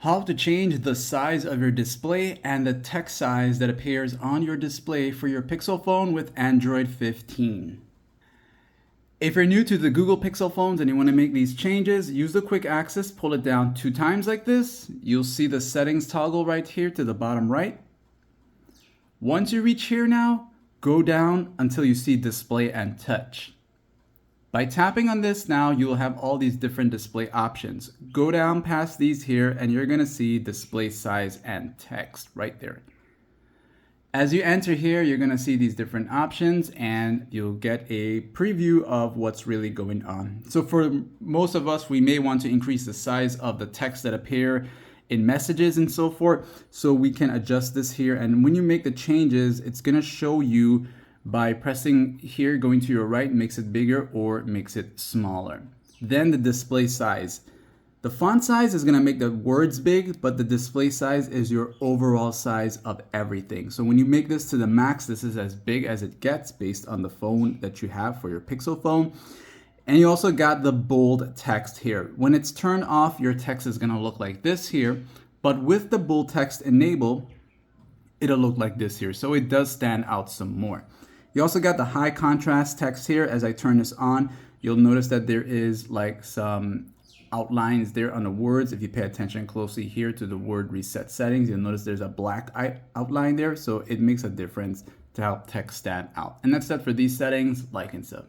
How to change the size of your display and the text size that appears on your display for your Pixel phone with Android 15. If you're new to the Google Pixel phones and you want to make these changes, use the quick access, pull it down 2 times like this. You'll see the settings toggle right here to the bottom right. Once you reach here now, go down until you see display and touch. By tapping on this now, you will have all these different display options. Go down past these here and you're gonna see display size and text right there. As you enter here, you're gonna see these different options and you'll get a preview of what's really going on. So for most of us, we may want to increase the size of the text that appear in messages and so forth. So we can adjust this here. And when you make the changes, it's gonna show you by pressing here, going to your right makes it bigger or makes it smaller. Then the display size. The font size is gonna make the words big, but the display size is your overall size of everything. So when you make this to the max, this is as big as it gets based on the phone that you have for your Pixel phone. And you also got the bold text here. When it's turned off, your text is gonna look like this here, but with the bold text enabled, it'll look like this here. So it does stand out some more. You also got the high contrast text here. As I turn this on, you'll notice that there is like some outlines there on the words. If you pay attention closely here to the word reset settings, you'll notice there's a black outline there. So it makes a difference to help text stand out. And that's it for these settings. Like and sub.